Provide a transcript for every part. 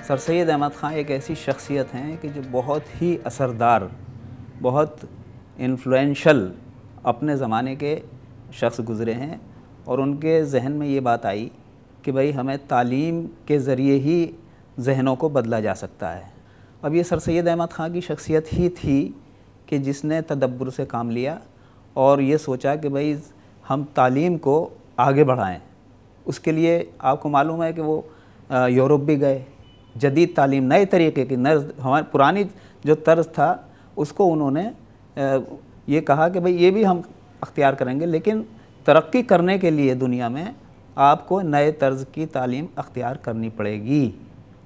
سر سید احمد خان ایک ایسی شخصیت ہیں کہ جو بہت ہی اثردار، بہت انفلوئنشل اپنے زمانے کے شخص گزرے ہیں، اور ان کے ذہن میں یہ بات آئی کہ بھئی ہمیں تعلیم کے ذریعے ہی ذہنوں کو بدلا جا سکتا ہے۔ اب یہ سر سید احمد خان کی شخصیت ہی تھی کہ جس نے تدبر سے کام لیا اور یہ سوچا کہ بھئی ہم تعلیم کو آگے بڑھائیں۔ اس کے لیے آپ کو معلوم ہے کہ وہ یورپ بھی گئے، جدید تعلیم، نئے طریقے کی، ہماری پرانی جو طرز تھا اس کو انہوں نے یہ کہا کہ بھئی یہ بھی ہم اختیار کریں گے، لیکن ترقی کرنے کے لیے دنیا میں آپ کو نئے طرز کی تعلیم اختیار کرنی پڑے گی،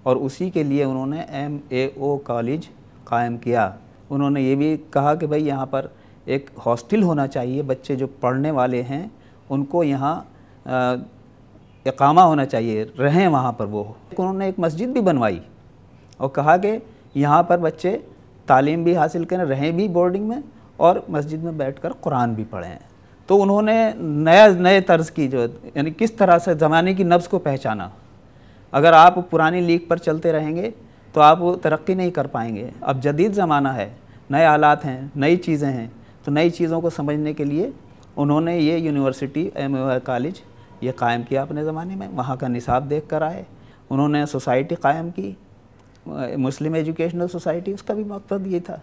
اور اسی کے لیے انہوں نے MAO کالج قائم کیا۔ انہوں نے یہ بھی کہا کہ بھئی یہاں پر ایک ہاسٹل ہونا چاہیے، بچے جو پڑھنے والے ہیں ان کو یہاں اقامہ ہونا چاہیے، رہیں وہاں پر وہ۔ انہوں نے ایک مسجد بھی بنوائی اور کہا کہ یہاں پر بچے تعلیم بھی حاصل کریں، رہیں بھی بورڈنگ میں، اور مسجد میں بیٹھ کر قرآن بھی پڑھیں۔ تو انہوں نے نئے طرز کی یعنی کس طرح سے زمانے کی نبض کو پہچانا۔ اگر آپ پرانی لیگ پر چلتے رہیں گے تو آپ ترقی نہیں کر پائیں گے۔ اب جدید زمانہ ہے، نئے حالات ہیں، نئی چیزیں ہیں، تو نئی چیزوں کو سمجھنے کے لیے انہوں نے یہ یونیورسٹی MAO کالج یہ قائم کیا اپنے زمانے میں۔ وہاں کا نصاب دیکھ کر آئے، انہوں نے سوسائٹی قائم کی، مسلم ایجوکیشنل سوسائٹی۔ اس کا بھی مقصد یہ تھا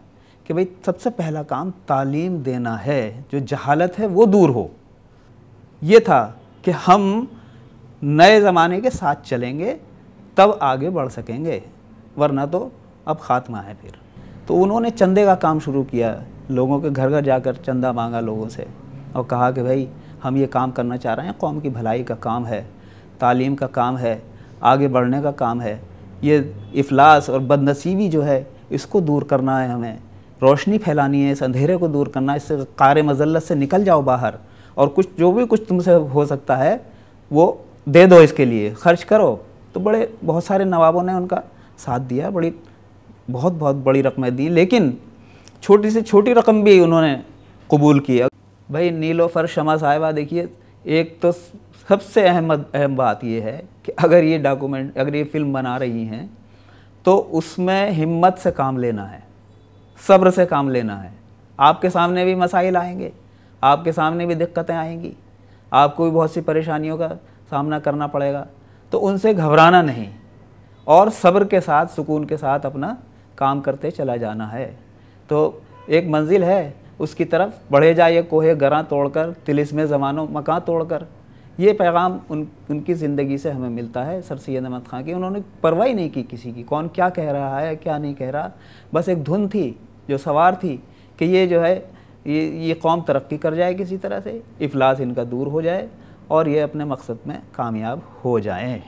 کہ بھئی سب سے پہلا کام تعلیم دینا ہے، جو جہالت ہے وہ دور ہو۔ یہ تھا کہ ہم نئے زمانے کے ساتھ چلیں گے تب آگے بڑھ سکیں گے، ورنہ تو اب خاتمہ ہے پھر۔ تو انہوں نے چندے کا کام شروع کیا، لوگوں کے گھر گھر جا کر چندہ مانگا لوگوں سے، اور کہا کہ بھئی ہم یہ کام کرنا چاہ رہے ہیں، قوم کی بھلائی کا کام ہے، تعلیم کا کام ہے، آگے بڑھنے کا کام ہے، یہ افلاس اور بد نصیبی جو ہے اس کو دور کرنا ہے، ہمیں روشنی پھیلانی ہے، اس اندھیرے کو دور کرنا ہے، اس سے قعر مذلت سے نکل جاؤ باہر، اور جو بھی کچھ تم سے ہو سکتا ہے وہ دے دو، اس کے لیے خرچ کرو۔ تو بہت سارے نوابوں نے ان کا ساتھ دیا، بہت بڑی رقمیں دیں، لیکن چھوٹی سے چھوٹی رقم بھی انہوں نے قبول کی۔ بھائی نیلوفر شمع صاحبہ دیکھیے، ایک تو سب سے اہم بات یہ ہے کہ اگر یہ فلم بنا رہی ہیں تو اس میں ہمت سے کام لینا ہے، صبر سے کام لینا ہے۔ آپ کے سامنے بھی مسائل آئیں گے، آپ کے سامنے بھی دقتیں آئیں گی، آپ کو بھی بہت سی پریشانیوں کا سامنا کرنا پڑے گا، تو ان سے گھبرانا نہیں، اور صبر کے ساتھ، سکون کے ساتھ اپنا کام کرتے چلا جانا ہے۔ تو ایک منزل ہے، اس کی طرف بڑھے جائیے، کوہ گراں توڑ کر، طلسم زمان و مکان توڑ کر۔ یہ پیغام ان کی زندگی سے ہمیں ملتا ہے سر سید احمد خان کی۔ انہوں نے پرواہ نہیں کی کسی کی، کون کیا کہہ رہا ہے کیا نہیں کہہ رہا، بس ایک دھن تھی جو سوار تھی کہ یہ جو ہے یہ قوم ترقی کر جائے، کسی طرح سے افلاس ان کا دور ہو جائے، اور یہ اپنے مقصد میں کامیاب ہو جائیں۔